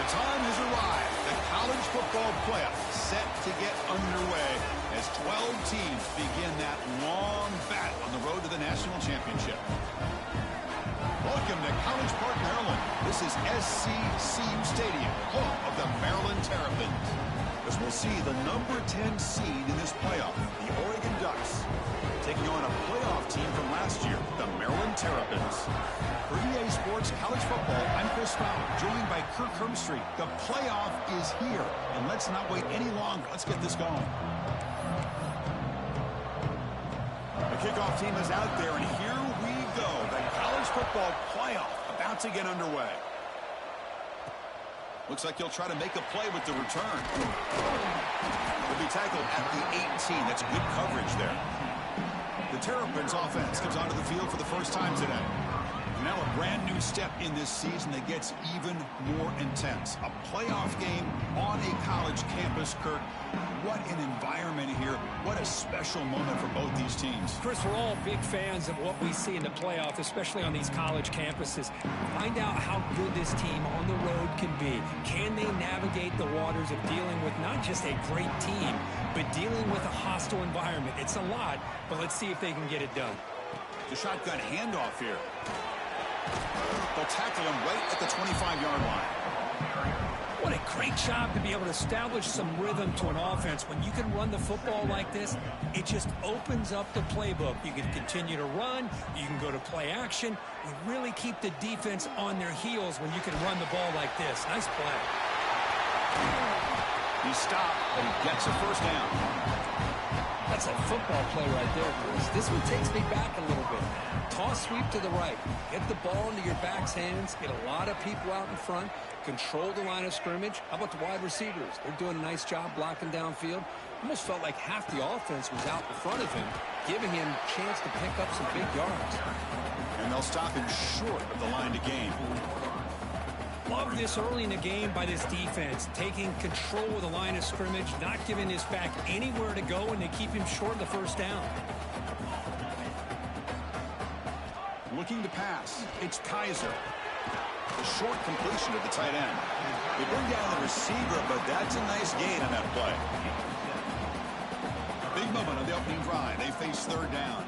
time has arrived. The college football playoff set to get underway as 12 teams begin that long battle on the road to the national championship. Welcome to College Park, Maryland. This is SC Siebes Stadium, home of the Maryland Terrapins. As we'll see the number 10 seed in this playoff, the Oregon Ducks, taking on a playoff team from last year, the Maryland Terrapins. For EA Sports College Football, I'm Chris Fowler, joined by Kirk Hermstreet. The playoff is here, and let's not wait any longer. Let's get this going. The kickoff team is out there, and here we go. The college football playoff about to get underway. Looks like he'll try to make a play with the return. He'll be tackled at the 18. That's good coverage there. The Terrapins offense comes onto the field for the first time today. Now a brand new step in this season that gets even more intense. A playoff game on a college campus, Kirk. What an environment here. What a special moment for both these teams. Chris, we're all big fans of what we see in the playoff, especially on these college campuses. Find out how good this team on the road can be. Can they navigate the waters of dealing with not just a great team, but dealing with a hostile environment? It's a lot, but let's see if they can get it done. The shotgun handoff here. They'll tackle him right at the 25-yard line. What a great job to be able to establish some rhythm to an offense. When you can run the football like this, it just opens up the playbook. You can continue to run. You can go to play action. You really keep the defense on their heels when you can run the ball like this. Nice play. He stopped, but he gets a first down. That's a football play right there, Chris. This one takes me back a little bit. Toss sweep to the right. Get the ball into your back's hands. Get a lot of people out in front. Control the line of scrimmage. How about the wide receivers? They're doing a nice job blocking downfield. Almost felt like half the offense was out in front of him, giving him a chance to pick up some big yards. And they'll stop him short of the line to gain. Love this early in the game by this defense, taking control of the line of scrimmage, not giving this back anywhere to go, and they keep him short of the first down. Looking to pass. It's Kaiser. A short completion to the tight end. They bring down the receiver, but that's a nice gain on that play. Big moment on the opening drive. They face third down.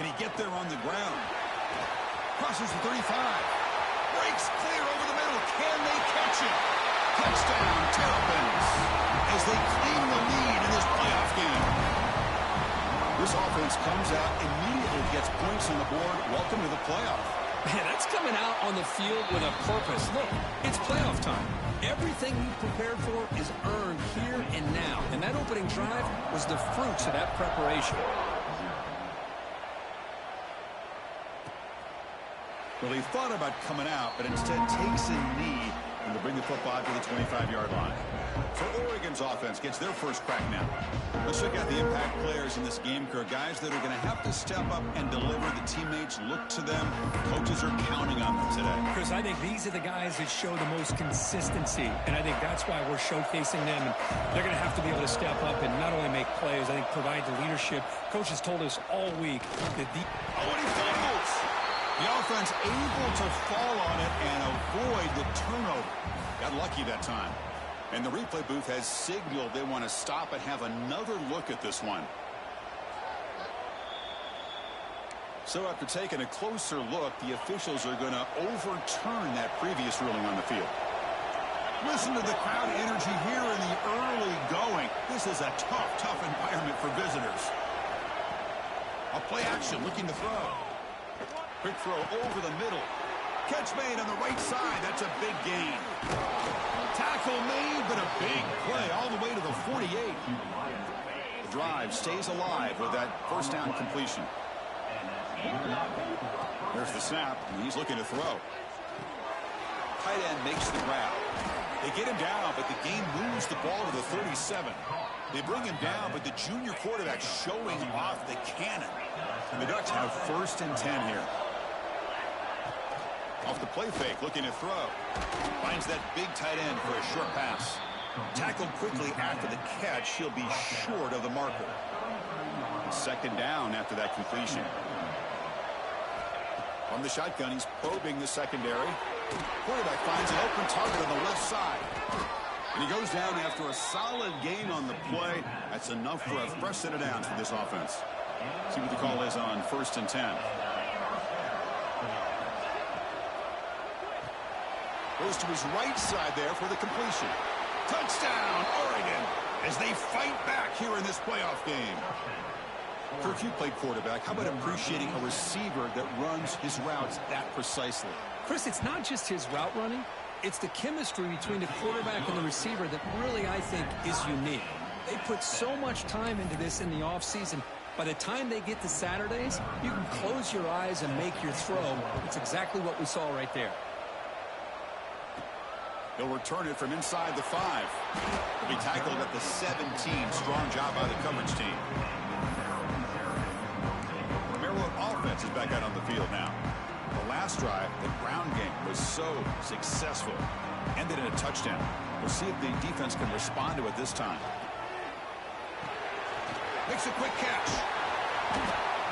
Can he get there on the ground? Crosses the 35. Breaks clear over the middle. Can they catch it? Touchdown, Terrapins, as they claim the lead in this playoff game. This offense comes out, immediately gets points on the board. Welcome to the playoff. Man, that's coming out on the field with a purpose. Look, it's playoff time. Everything you prepared for is earned here and now. And that opening drive was the fruits of that preparation. Well, he thought about coming out, but instead takes a knee and to bring the football to the 25-yard line. So Oregon's offense gets their first crack now. Let's look at the impact players in this game, Kirk. Guys that are going to have to step up and deliver. The teammates look to them. Coaches are counting on them today. Chris, I think these are the guys that show the most consistency, and I think that's why we're showcasing them. And they're going to have to be able to step up and not only make plays, I think provide the leadership. Coaches told us all week that the... Oh, and he fumbles! The offense able to fall on it and avoid the turnover. Got lucky that time. And the replay booth has signaled they want to stop and have another look at this one. So after taking a closer look, the officials are going to overturn that previous ruling on the field. Listen to the crowd energy here in the early going. This is a tough environment for visitors. A play action looking to throw. Quick throw over the middle. Catch made on the right side. That's a big gain. Tackle made, but a big play all the way to the 48. The drive stays alive with that first down completion. There's the snap, and he's looking to throw. Tight end makes the grab. They get him down, but the game moves the ball to the 37. They bring him down, but the junior quarterback showing off the cannon. And the Ducks have first and 10 here. Off the play fake, looking to throw. Finds that big tight end for a short pass. Tackled quickly after the catch. He'll be short of the marker. Second down after that completion. From the shotgun, he's probing the secondary. Quarterback finds an open target on the left side. And he goes down after a solid gain on the play. That's enough for a fresh set of downs for this offense. See what the call is on 1st and 10. Goes to his right side there for the completion. Touchdown, Oregon, as they fight back here in this playoff game. Kirk, you played quarterback. How about appreciating a receiver that runs his routes that precisely? Chris, it's not just his route running. It's the chemistry between the quarterback and the receiver that really, I think, is unique. They put so much time into this in the offseason. By the time they get to Saturdays, you can close your eyes and make your throw. It's exactly what we saw right there. He'll return it from inside the 5. He'll be tackled at the 17. Strong job by the coverage team. The Maryland offense is back out on the field now. The last drive, the ground game was so successful. Ended in a touchdown. We'll see if the defense can respond to it this time. Makes a quick catch.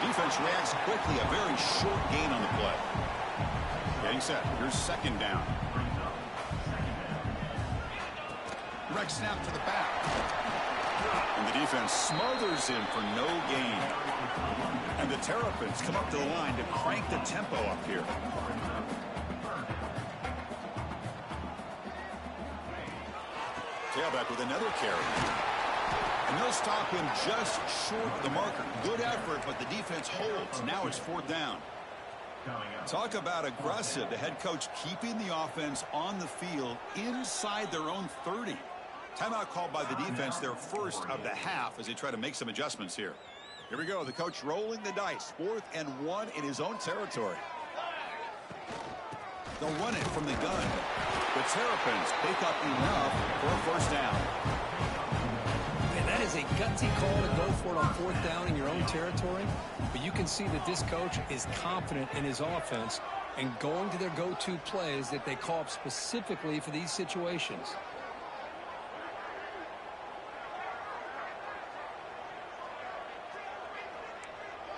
Defense reacts quickly. A very short gain on the play. Getting set. Here's 2nd down. Direct snap to the back. And the defense smothers him for no gain. And the Terrapins come up to the line to crank the tempo up here. Tailback with another carry. And they'll stop him just short of the marker. Good effort, but the defense holds. Now it's 4th down. Talk about aggressive. The head coach keeping the offense on the field inside their own 30. Timeout called by the defense, their first of the half, as they try to make some adjustments here. Here we go. The coach rolling the dice. 4th and 1 in his own territory. They'll run it from the gun. The Terrapins pick up enough for a 1st down. And that is a gutsy call to go for it on 4th down in your own territory. But you can see that this coach is confident in his offense and going to their go-to plays that they call up specifically for these situations.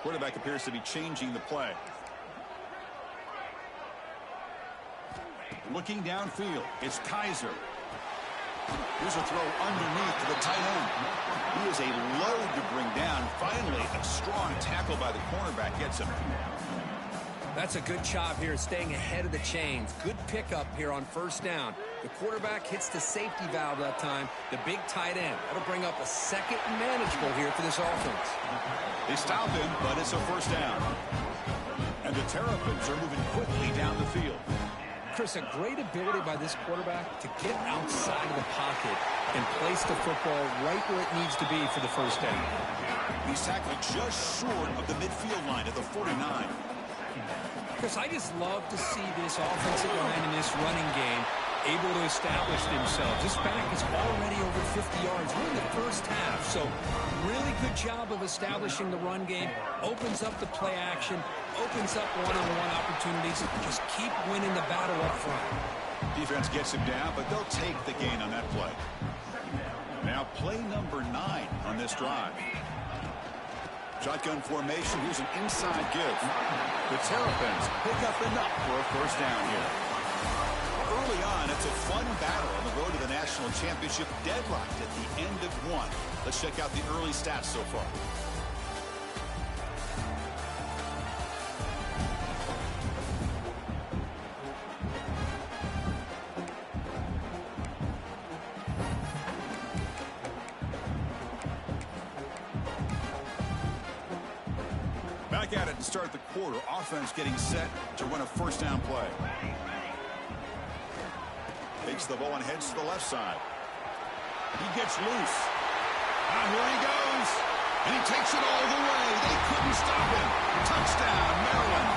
Quarterback appears to be changing the play. Looking downfield, it's Kaiser. Here's a throw underneath to the tight end. He is a load to bring down. Finally, a strong tackle by the cornerback gets him. That's a good job here, staying ahead of the chains. Good pickup here on 1st down. The quarterback hits the safety valve that time, the big tight end. That'll bring up a 2nd and manageable here for this offense. They stop him, but it's a 1st down. And the Terrapins are moving quickly down the field. Chris, a great ability by this quarterback to get outside of the pocket and place the football right where it needs to be for the 1st down. He's tackled just short of the midfield line at the 49. Chris, I just love to see this offensive line in this running game able to establish themselves. This back is already over 50 yards. We're in the 1st half, so really good job of establishing the run game. Opens up the play action, opens up one-on-one opportunities. Just keep winning the battle up front. Defense gets him down, but they'll take the gain on that play. Now play number 9 on this drive. Shotgun formation. Here's an inside give. The Terrapins pick up enough for a 1st down here. Early on, it's a fun battle on the road to the national championship, deadlocked at the end of 1. Let's check out the early stats so far. Back at it to start the quarter. Offense getting set to run a 1st down play. Takes the ball and heads to the left side. He gets loose. Now here he goes. And he takes it all the way. They couldn't stop him. Touchdown, Maryland.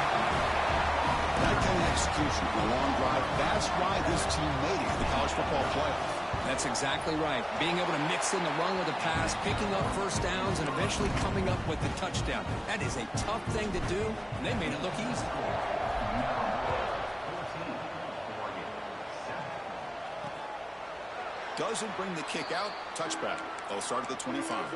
That kind of execution for a long drive, that's why this team made it to the college football playoff. That's exactly right. Being able to mix in the run with the pass, picking up 1st downs, and eventually coming up with the touchdown. That is a tough thing to do, and they made it look easy. Doesn't bring the kick out. Touchback. They'll start at the 25. And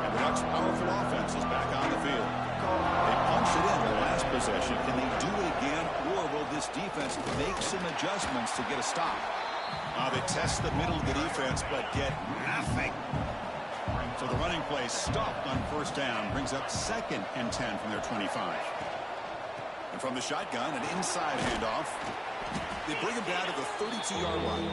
the Ducks' powerful offense is back on the field. They punched it in the last possession. Can they do it again, or will this defense make some adjustments to get a stop? They test the middle of the defense, but get nothing. So the running play stopped on first down, brings up 2nd and 10 from their 25. And from the shotgun, an inside handoff. They bring him down to the 32-yard line.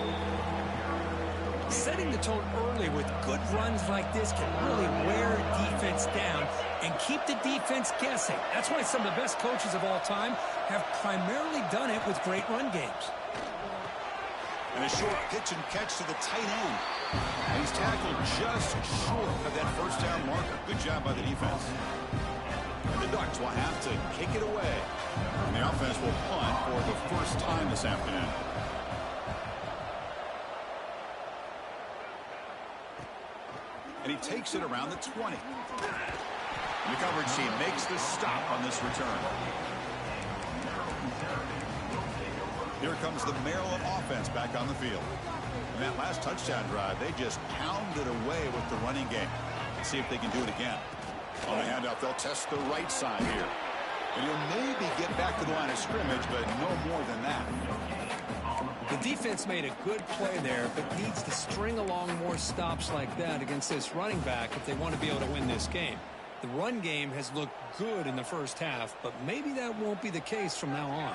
Setting the tone early with good runs like this can really wear a defense down and keep the defense guessing. That's why some of the best coaches of all time have primarily done it with great run games. And a short pitch and catch to the tight end. And he's tackled just short of that first down marker. Good job by the defense. And the Ducks will have to kick it away. And the offense will punt for the first time this afternoon. And he takes it around the 20. And the coverage team makes the stop on this return. Here comes the Maryland offense back on the field. In that last touchdown drive, they just pounded away with the running game. Let's see if they can do it again. On the handoff, they'll test the right side here. And he'll maybe get back to the line of scrimmage, but no more than that. The defense made a good play there, but needs to string along more stops like that against this running back if they want to be able to win this game. The run game has looked good in the first half, but maybe that won't be the case from now on.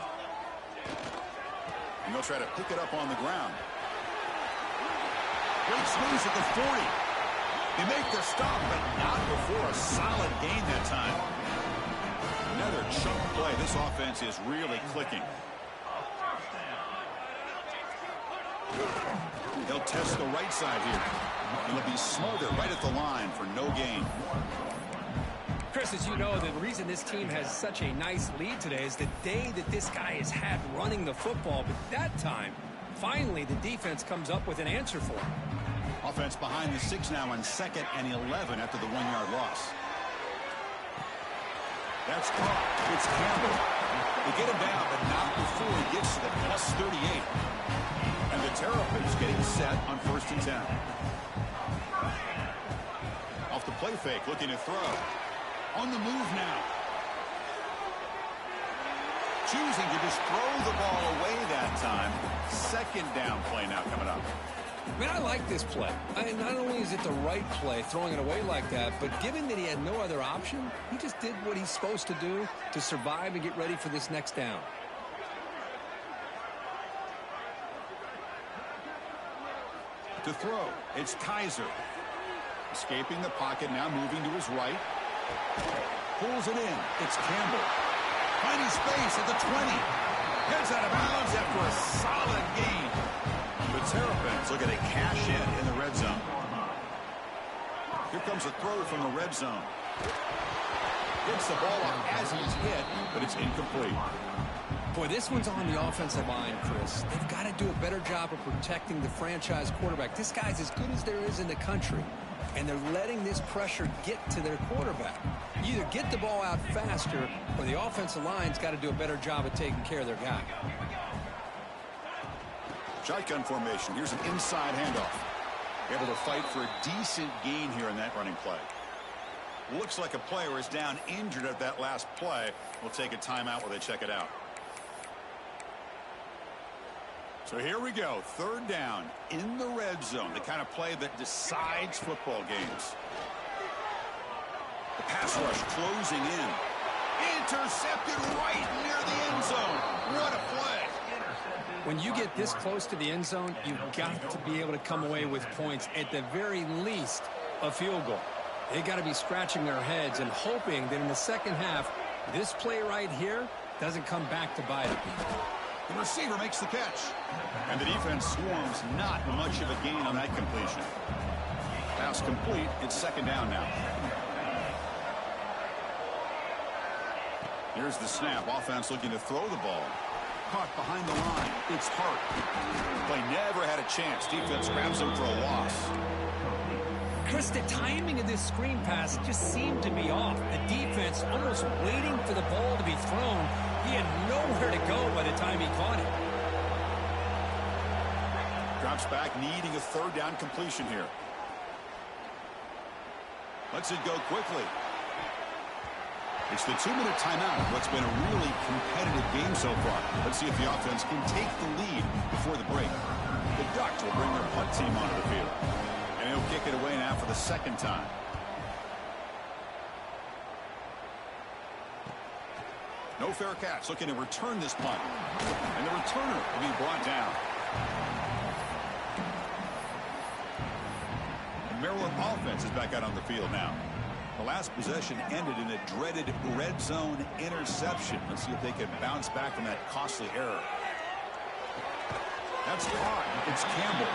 And they'll try to pick it up on the ground. Great squeeze at the 40. They make the stop, but not before a solid gain that time. Another chunk play. This offense is really clicking. They'll test the right side here. And they'll be smothered right at the line for no gain. Chris, as you know, the reason this team has such a nice lead today is the day that this guy has had running the football. But that time, finally, the defense comes up with an answer for him. Offense behind the 6 now on 2nd and 11 after the 1-yard loss. That's caught. It's Campbell. They get him down, but not before he gets to the plus 38. And the Terrapins getting set on 1st and 10. Off the play fake, looking to throw. On the move now. Choosing to just throw the ball away that time. 2nd down play now coming up. Man, I like this play. Not only is it the right play, throwing it away like that, but given that he had no other option, he just did what he's supposed to do to survive and get ready for this next down. To throw, it's Kaiser. Escaping the pocket, now moving to his right. Pulls it in. It's Campbell. Finding space at the 20. Heads out of bounds after a solid gain. The Terrapins looking to cash in the red zone. Here comes a throw from the red zone. Gets the ball up as he's hit, but it's incomplete. Boy, this one's on the offensive line, Chris. They've got to do a better job of protecting the franchise quarterback. This guy's as good as there is in the country, and they're letting this pressure get to their quarterback. You either get the ball out faster, or the offensive line's got to do a better job of taking care of their guy. Shotgun formation. Here's an inside handoff. Able to fight for a decent gain here in that running play. Looks like a player is down injured at that last play. We'll take a timeout while they check it out. So here we go. 3rd down in the red zone. The kind of play that decides football games. The pass rush closing in. Intercepted right near the end zone. What a play. When you get this close to the end zone, you've got to be able to come away with points, at the very least, a field goal. They got to be scratching their heads and hoping that in the second half, this play right here doesn't come back to bite them. The receiver makes the catch. And the defense swarms not much of a gain on that completion. Pass complete. It's 2nd down now. Here's the snap. Offense looking to throw the ball. Caught behind the line. It's Hart. Play never had a chance. Defense grabs him for a loss. Chris, the timing of this screen pass just seemed to be off. The defense almost waiting for the ball to be thrown. He had nowhere to go by the time he caught it. Drops back, needing a 3rd down completion here. Lets it go quickly. It's the 2-minute timeout of what's been a really competitive game so far. Let's see if the offense can take the lead before the break. The Ducks will bring their punt team onto the field. And he'll kick it away now for the second time. No fair catch, looking to return this punt. And the returner will be brought down. The Maryland offense is back out on the field now. The last possession ended in a dreaded red zone interception. Let's see if they can bounce back from that costly error. That's caught. It's Campbell.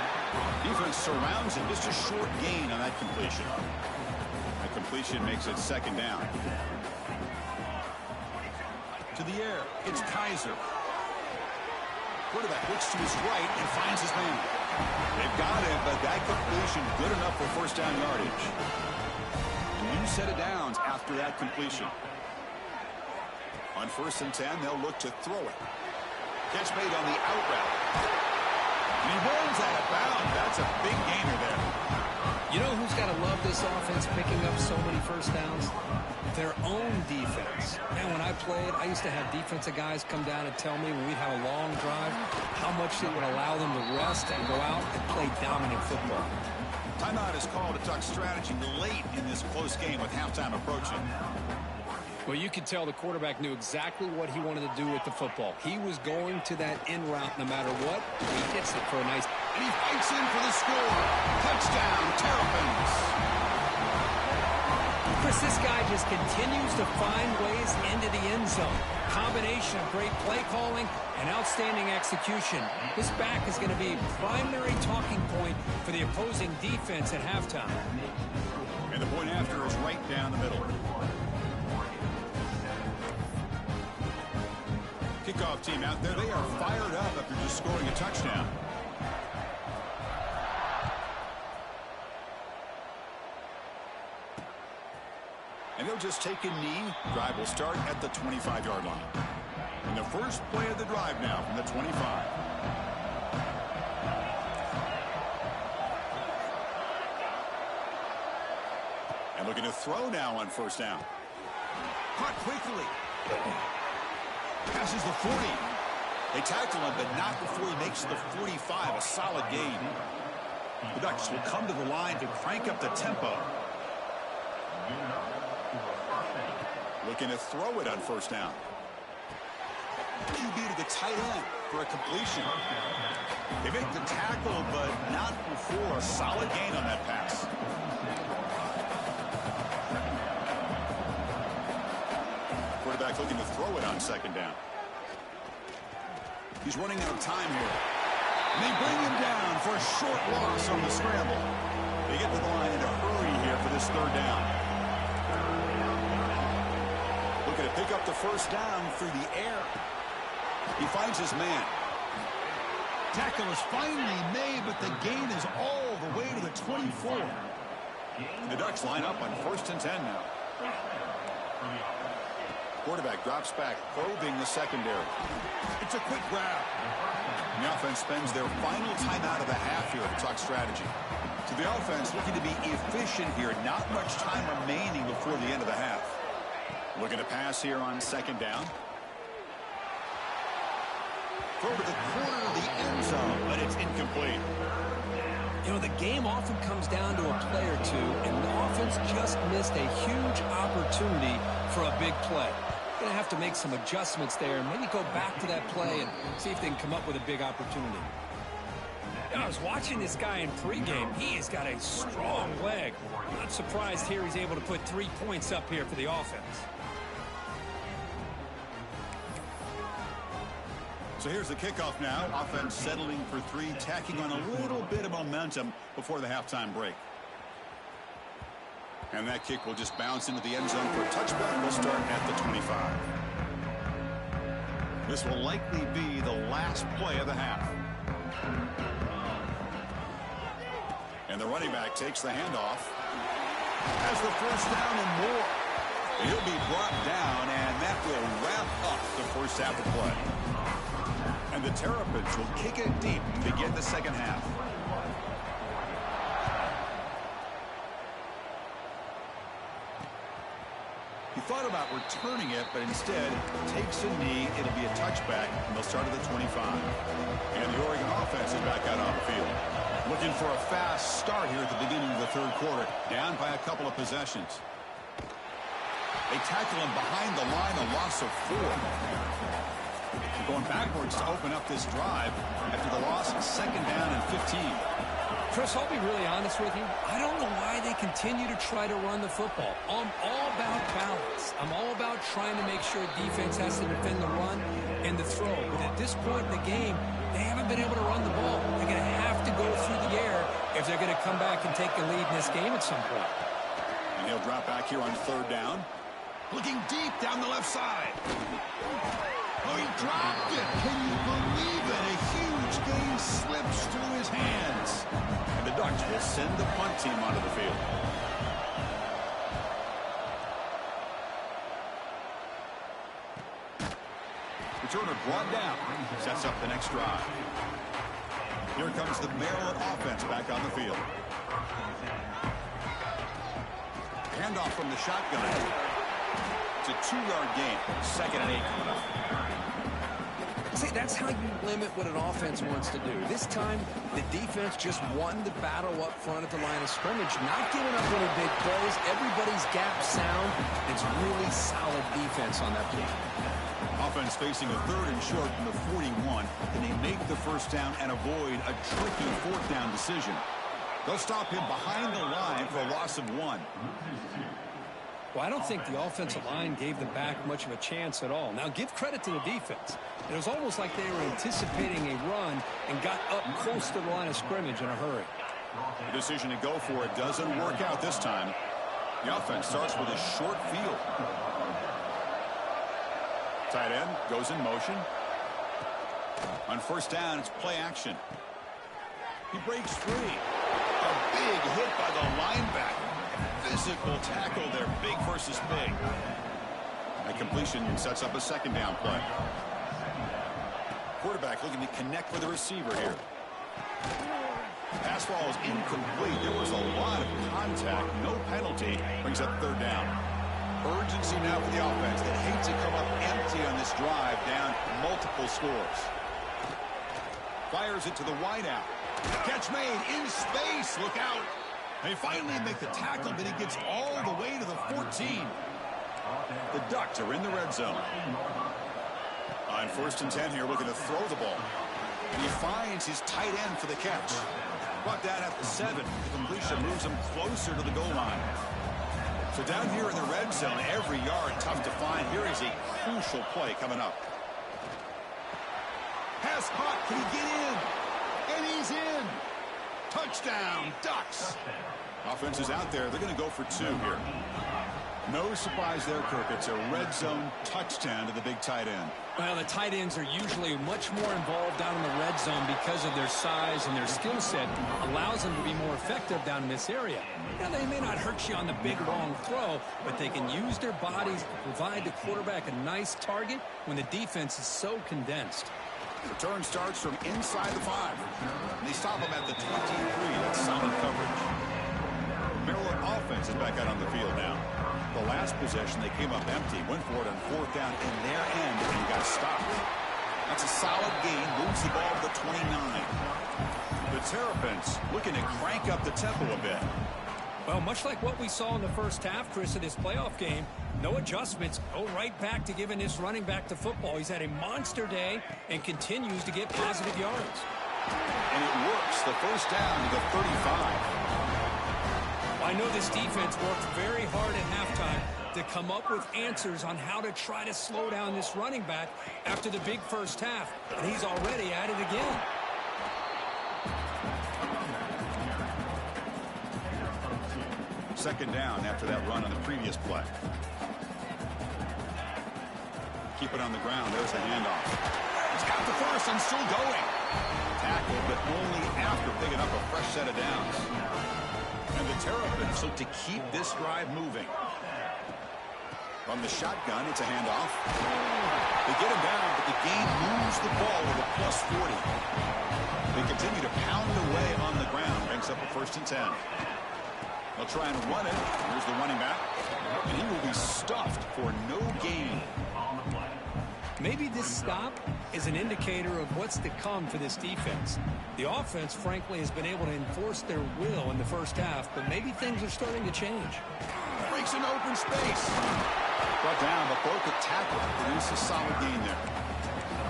Defense surrounds him. Just a short gain on that completion. That completion makes it second down. To the air. It's Kaiser. Quarterback looks to his right and finds his man. They've got him, but that completion good enough for first down yardage. A new set of downs after that completion. On 1st and 10, they'll look to throw it. Catch made on the out route. And he rolls out of bounds. That's a big gainer there. You know who's got to love this offense picking up so many first downs? Their own defense. Man, when I played, I used to have defensive guys come down and tell me when we'd have a long drive how much it would allow them to rest and go out and play dominant football. Timeout is called. A Duck strategy late in this close game with halftime approaching. Well, you could tell the quarterback knew exactly what he wanted to do with the football. He was going to that in route no matter what. He hits it for a nice... And he fights in for the score. Touchdown, Terrapins. Chris, this guy just continues to find ways into the end zone. Combination of great play calling and outstanding execution. This back is going to be a primary talking point for the opposing defense at halftime. And the point after is right down the middle. Kickoff team out there. They are fired up after just scoring a touchdown. And they'll just take a knee. Drive will start at the 25-yard line. And the first play of the drive now from the 25. And looking to throw now on first down. Caught quickly. Passes the 40. They tackle him, but not before he makes the 45. A solid gain. The Ducks will come to the line to crank up the tempo. Looking to throw it on first down. QB to the tight end for a completion. They make the tackle, but not before a solid gain on that pass. Quarterback looking to throw it on second down. He's running out of time here. And they bring him down for a short loss on the scramble. They get to the line in a hurry here for this third down. Looking to pick up the first down through the air. He finds his man. Tackle is finally made, but the gain is all the way to the 24. And the Ducks line up on 1st and 10 now. Quarterback drops back, probing the secondary. It's a quick grab. And the offense spends their final timeout of the half here at Duck strategy. So the offense looking to be efficient here. Not much time remaining before the end of the half. Looking to pass here on second down. Throw to the corner of the end zone, but it's incomplete. You know, the game often comes down to a play or two, and the offense just missed a huge opportunity for a big play. Going to have to make some adjustments there and maybe go back to that play and see if they can come up with a big opportunity. I was watching this guy in pregame. He has got a strong leg. Not surprised here he's able to put 3 points up here for the offense. So here's the kickoff now. Offense settling for 3, tacking on a little bit of momentum before the halftime break. And that kick will just bounce into the end zone for a touchback. We'll start at the 25. This will likely be the last play of the half. And the running back takes the handoff. Has the first down and more. He'll be brought down, and that will wrap up the first half of play. And the Terrapins will kick it deep and begin the second half. He thought about returning it, but instead takes a knee. It'll be a touchback, and they'll start at the 25. And the Oregon offense is back out on the field. Looking for a fast start here at the beginning of the third quarter. Down by a couple of possessions. They tackle him behind the line, a loss of 4. Going backwards to open up this drive after the loss, second down and 15. Chris, I'll be really honest with you. I don't know why they continue to try to run the football. I'm all about balance. I'm all about trying to make sure defense has to defend the run and the throw. But at this point in the game, they haven't been able to run the ball. They're going to have to go through the air if they're going to come back and take the lead in this game at some point. And he'll drop back here on third down. Looking deep down the left side. Oh, he dropped it. Can you believe it? A huge gain slips through his hands. And the Ducks will send the punt team onto the field. Returner brought down. Sets up the next drive. Here comes the Maryland offense back on the field. Handoff from the shotgun. It's a 2-yard gain. Second and 8 coming up. See, that's how you limit what an offense wants to do. This time, the defense just won the battle up front at the line of scrimmage, not giving up any big plays. Everybody's gap sound. It's really solid defense on that team. Offense facing a third and short from the 41. Can they make the first down and avoid a tricky fourth down decision? They'll stop him behind the line for a loss of 1. Well, I don't think the offensive line gave them back much of a chance at all. Now, give credit to the defense. It was almost like they were anticipating a run and got up close to the line of scrimmage in a hurry. The decision to go for it doesn't work out this time. The offense starts with a short field. Tight end goes in motion. On first down, it's play action. He breaks free. A big hit by the linebacker. Physical tackle there, big versus big. That completion sets up a second down play. Quarterback looking to connect with the receiver here. Pass ball is incomplete. There was a lot of contact. No penalty. Brings up third down. Urgency now for the offense. They hate to come up empty on this drive, down multiple scores. Fires it to the wideout. Catch made in space. Look out. They finally make the tackle, but he gets all the way to the 14. The Ducks are in the red zone. On first and 10 here, looking to throw the ball. And he finds his tight end for the catch. Brought down at the 7. The completion moves him closer to the goal line. So down here in the red zone, every yard tough to find. Here is a crucial play coming up. Pass caught. Can he get in? And he's in. Touchdown, Ducks. Offense is out there. They're going to go for 2 here. No surprise there, Kirk. It's a red zone touchdown to the big tight end. Well, the tight ends are usually much more involved down in the red zone because of their size and their skill set allows them to be more effective down in this area. Now, they may not hurt you on the big, long throw, but they can use their bodies to provide the quarterback a nice target when the defense is so condensed. Return starts from inside the 5. They stop him at the 23. That's solid coverage. Maryland offense is back out on the field now. The last possession, they came up empty, went for it on fourth down in their end, and got stopped. That's a solid gain, moves the ball to the 29. The Terrapins looking to crank up the tempo a bit. Well, much like what we saw in the first half, Chris, of this playoff game, no adjustments, go right back to giving this running back the football. He's had a monster day and continues to get positive yards. And it works, the first down to the 35. I know this defense worked very hard at halftime to come up with answers on how to try to slow down this running back after the big first half, and he's already at it again. Second down after that run on the previous play. Keep it on the ground. There's the handoff. He's got the first and still going. Tackle, but only after picking up a fresh set of downs. And the Terrapins look to keep this drive moving. From the shotgun, it's a handoff. They get him down, but the game moves the ball with a plus 40. They continue to pound away on the ground. Brings up a first and 10. They'll try and run it. Here's the running back. And he will be stuffed for no gain. Maybe this stop is an indicator of what's to come for this defense. The offense, frankly, has been able to enforce their will in the first half, but maybe things are starting to change. Breaks an open space. Brought down, but broke a tackle. Produced a solid gain there.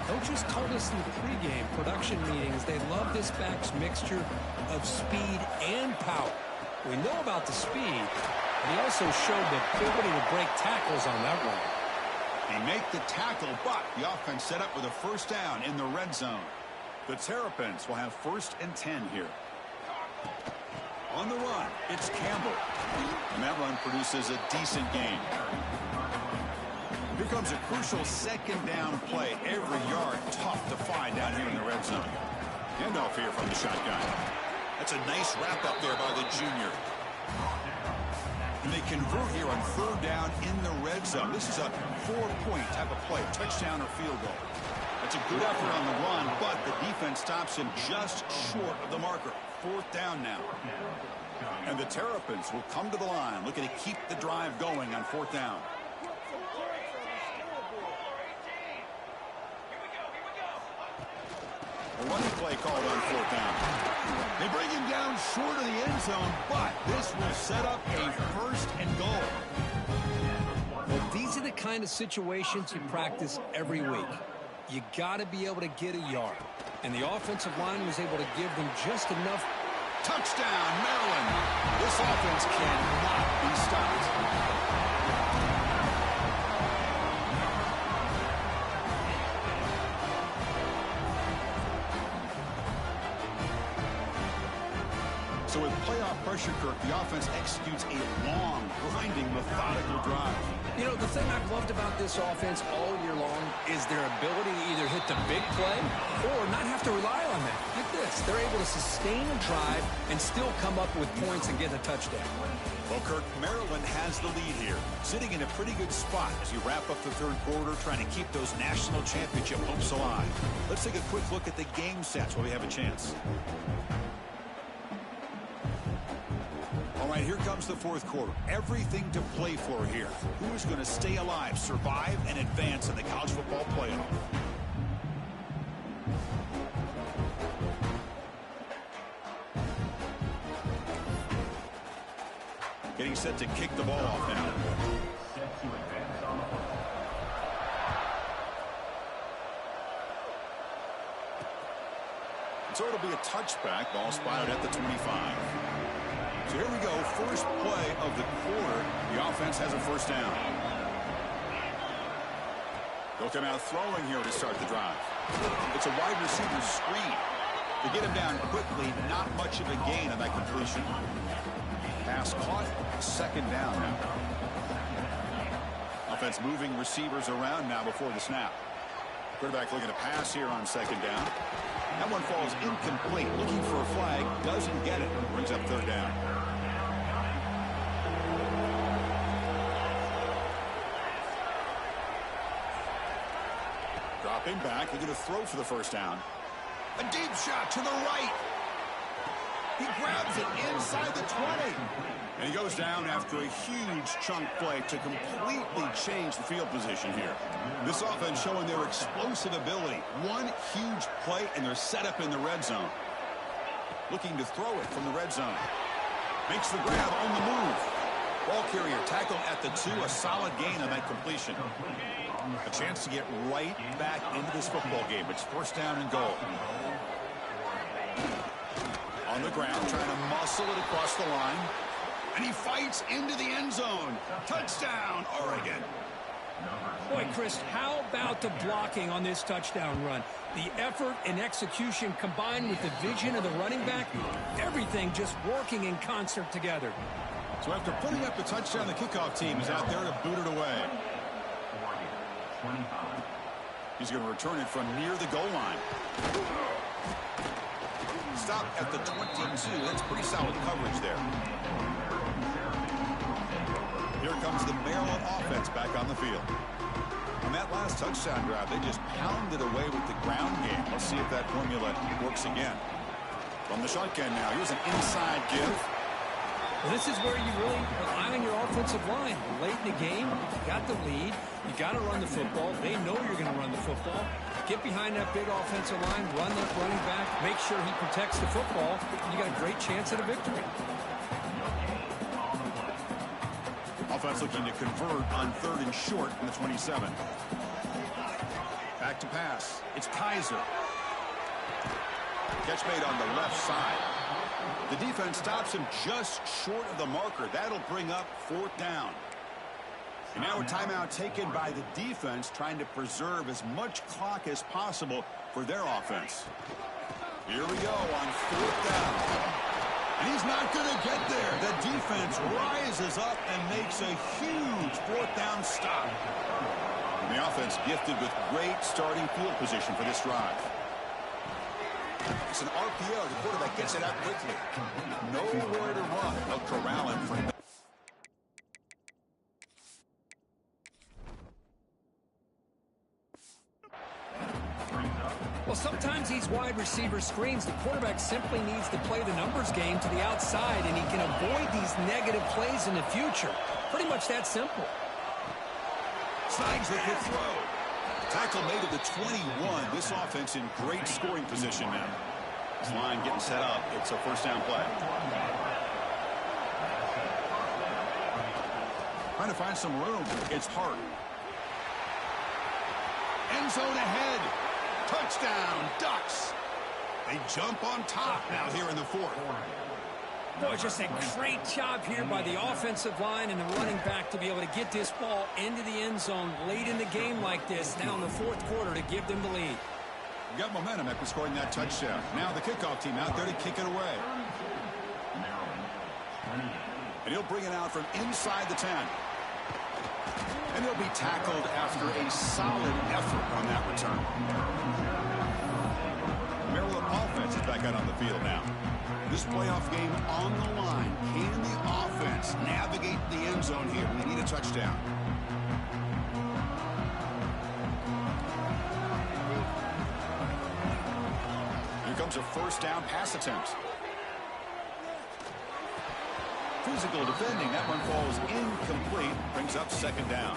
Coaches told us in the pregame production meetings they love this back's mixture of speed and power. We know about the speed, but he also showed the ability to break tackles on that run. They make the tackle, but the offense set up with a first down in the red zone. The Terrapins will have 1st and 10 here. On the run, it's Campbell. And that run produces a decent gain. Here comes a crucial 2nd down play. Every yard tough to find down here in the red zone. Handoff here from the shotgun. That's a nice wrap up there by the junior. And they convert here on 3rd down in the red zone. This is a 4-point type of play, touchdown or field goal. That's a good effort on the run, but the defense stops him just short of the marker. 4th down now. And the Terrapins will come to the line, looking to keep the drive going on 4th down. A running play called on 4th down. They bring him down short of the end zone, but this will set up a 1st and goal. Well, these are the kind of situations you practice every week. You got to be able to get a yard. And the offensive line was able to give them just enough. Touchdown, Maryland. This offense cannot be stopped. So with playoff pressure, Kirk, the offense executes a long, grinding, methodical drive. You know, the thing I've loved about this offense all year long is their ability to either hit the big play or not have to rely on that. Like this, they're able to sustain a drive and still come up with points and get a touchdown. Well, Kirk, Maryland has the lead here, sitting in a pretty good spot as you wrap up the 3rd quarter, trying to keep those national championship hopes alive. Let's take a quick look at the game stats while we have a chance. All right, here comes the 4th quarter. Everything to play for here. Who is going to stay alive, survive, and advance in the college football playoff? Getting set to kick the ball off now. So it'll be a touchback. Ball spotted at the 25. So here we go, first play of the quarter. The offense has a 1st down. They'll come out throwing here to start the drive. It's a wide receiver screen. To get him down quickly, not much of a gain on that completion. Pass caught, 2nd down now. Offense moving receivers around now before the snap. Quarterback looking to pass here on 2nd down. That one falls incomplete. Looking for a flag, doesn't get it. Brings up 3rd down. Dropping back, looking to throw for the 1st down. A deep shot to the right. He grabs it inside the 20. And he goes down after a huge chunk play to completely change the field position here. This offense showing their explosive ability. One huge play, and they're set up in the red zone. Looking to throw it from the red zone. Makes the grab on the move. Ball carrier tackled at the 2. A solid gain on that completion. A chance to get right back into this football game. It's 1st down and goal. On the ground, trying to muscle it across the line. And he fights into the end zone. Touchdown, Oregon. Boy, Chris, how about the blocking on this touchdown run? The effort and execution combined with the vision of the running back, everything just working in concert together. So after putting up the touchdown, the kickoff team is out there to boot it away. He's going to return it from near the goal line. Stop at the 22. That's pretty solid coverage there. Here comes the Maryland offense back on the field. On that last touchdown drive, they just pounded away with the ground game. Let's see if that formula works again. From the shotgun now, here's an inside give. Well, this is where you really rely on your offensive line. Late in the game, you got the lead. You got to run the football. They know you're going to run the football. Get behind that big offensive line, run that running back, make sure he protects the football, and you got a great chance at a victory. Offense looking to convert on 3rd and short in the 27. Back to pass. It's Kaiser. Catch made on the left side. The defense stops him just short of the marker. That'll bring up 4th down. And now a timeout taken by the defense, trying to preserve as much clock as possible for their offense. Here we go on 4th down. And he's not going to get there. The defense rises up and makes a huge 4th down stop. And the offense gifted with great starting field position for this drive. It's an RPO. The quarterback gets it out quickly. Nowhere to run. They'll corral him from there. Well, sometimes these wide receiver screens, the quarterback simply needs to play the numbers game to the outside, and he can avoid these negative plays in the future. Pretty much that simple. Slides with the throw. Tackle made at the 21. This offense in great scoring position now. This line getting set up. It's a 1st down play. Trying to find some room. It's Hart. End zone ahead. Touchdown, Ducks. They jump on top now here in the 4th. Boy, just a great job here by the offensive line and the running back to be able to get this ball into the end zone late in the game like this, now in the 4th quarter, to give them the lead. You got momentum after scoring that touchdown. Now the kickoff team out there to kick it away. And he'll bring it out from inside the 10. And he'll be tackled after a solid effort on that return. Maryland offense is back out on the field now. This playoff game on the line. Can the offense navigate the end zone here? They need a touchdown. Here comes a 1st down pass attempt. Physical defending. That one falls incomplete. Brings up 2nd down.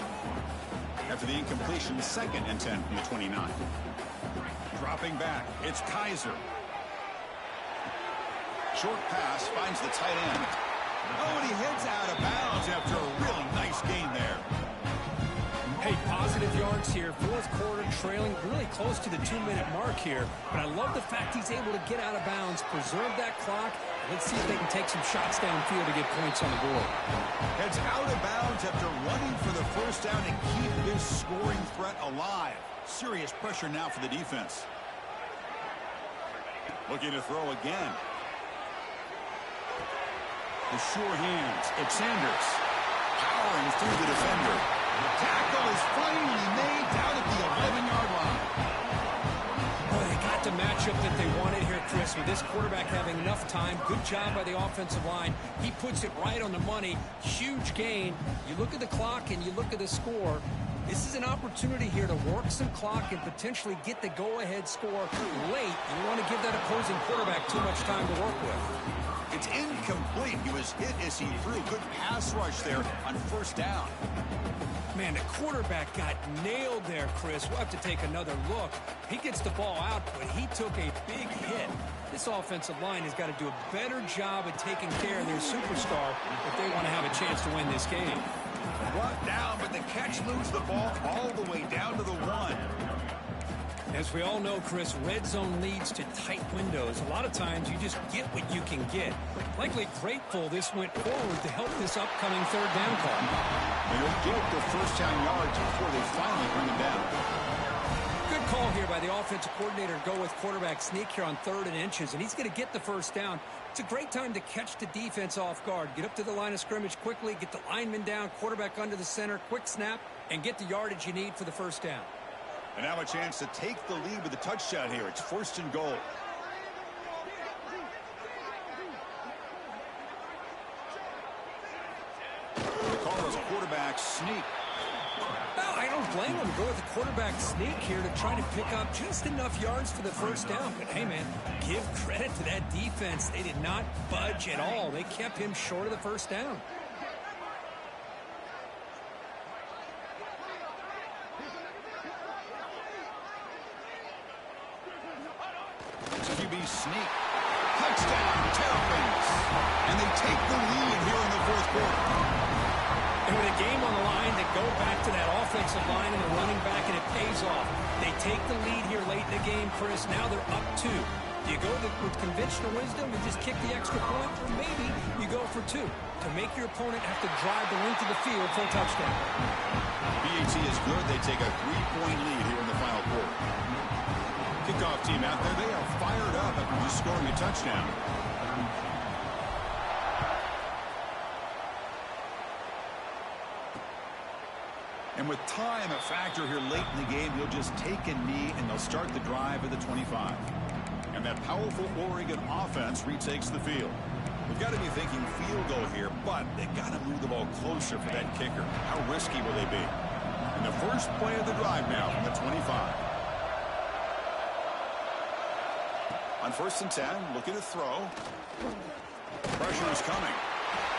After the incompletion, 2nd and 10 from the 29. Dropping back. It's Kaiser. Short pass finds the tight end. Oh, and he heads out of bounds after a really nice gain there. Hey, positive yards here. 4th quarter, trailing really close to the 2-minute mark here. But I love the fact he's able to get out of bounds, preserve that clock. Let's see if they can take some shots downfield to get points on the board. Heads out of bounds after running for the 1st down to keep his scoring threat alive. Serious pressure now for the defense. Looking to throw again. The sure hands. It's Sanders. Powering through the defender. The tackle is finally made down at the 11-yard line. Boy, they got the matchup that they wanted here, Chris, with this quarterback having enough time. Good job by the offensive line. He puts it right on the money. Huge gain. You look at the clock and you look at the score. This is an opportunity here to work some clock and potentially get the go-ahead score late. You don't want to give that opposing quarterback too much time to work with. It's incomplete. He was hit as he threw. Good pass rush there on 1st down. Man, the quarterback got nailed there, Chris. We'll have to take another look. He gets the ball out, but he took a big hit. This offensive line has got to do a better job of taking care of their superstar if they want to have a chance to win this game. Brought down, but the catch moves the ball all the way down to the 1. As we all know, Chris, red zone leads to tight windows. A lot of times you just get what you can get. Likely grateful this went forward to help this upcoming 3rd down call. They'll get the 1st down yards before they finally bring him down. Good call here by the offensive coordinator to go with quarterback sneak here on 3rd and inches, and he's going to get the 1st down. It's a great time to catch the defense off guard. Get up to the line of scrimmage quickly, get the lineman down, quarterback under the center, quick snap, and get the yardage you need for the 1st down. And now a chance to take the lead with a touchdown here. It's 1st and goal. The call is quarterback sneak. Well, I don't blame him. Go with the quarterback sneak here to try to pick up just enough yards for the first down. But, hey, man, give credit to that defense. They did not budge at all. They kept him short of the first down. QB sneak. Touchdown, Terrapins. And they take the lead here in the fourth quarter. And with a game on the line, they go back to that offensive line and the running back, and it pays off. They take the lead here late in the game, Chris. Now they're up 2. Do you go with conventional wisdom and just kick the extra point? Or maybe you go for 2 to make your opponent have to drive the length of the field for a touchdown. BAT is good. They take a 3-point lead here in the final quarter. Kickoff team out there. They are fired up after just scoring a touchdown. And with time a factor here late in the game, he'll just take a knee and they'll start the drive at the 25. And that powerful Oregon offense retakes the field. We've got to be thinking field goal here, but they've got to move the ball closer for that kicker. How risky will they be? And the first play of the drive now from the 25. On 1st and 10, looking to throw. Pressure is coming.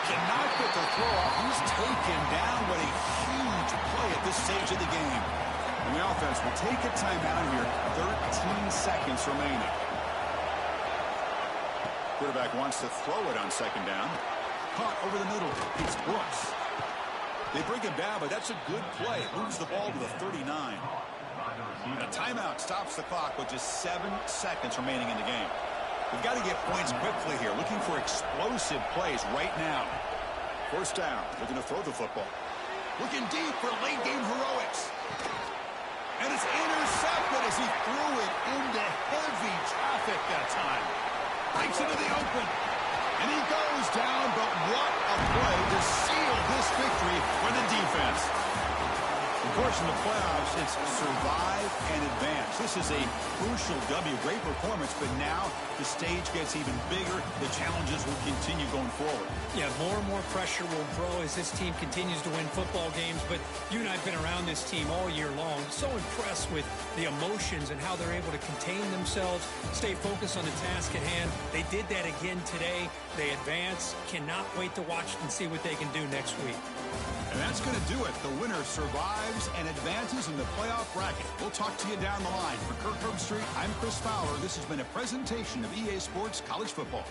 Cannot get the throw off. He's taken down. What a huge play at this stage of the game. And the offense will take a timeout here. 13 seconds remaining. Quarterback wants to throw it on 2nd down. Caught over the middle. It's Brooks. They bring him down, but that's a good play. It moves the ball to the 39. And a timeout stops the clock with just 7 seconds remaining in the game. We've got to get points quickly here. Looking for explosive plays right now. 1st down. Looking to throw the football. Looking deep for late game heroics. And it's intercepted as he threw it into heavy traffic that time. Breaks into the open. And he goes down, but what a play to seal this victory for the defense. Of course, in the playoffs, it's survive and advance. This is a crucial W. Great performance, but now the stage gets even bigger. The challenges will continue going forward. Yeah, more and more pressure will grow as this team continues to win football games, but you and I have been around this team all year long. So impressed with the emotions and how they're able to contain themselves, stay focused on the task at hand. They did that again today. They advance. Cannot wait to watch and see what they can do next week. And that's going to do it. The winner survives and advances in the playoff bracket. We'll talk to you down the line. For Kirk Herbstreit, I'm Chris Fowler. This has been a presentation of EA Sports College Football.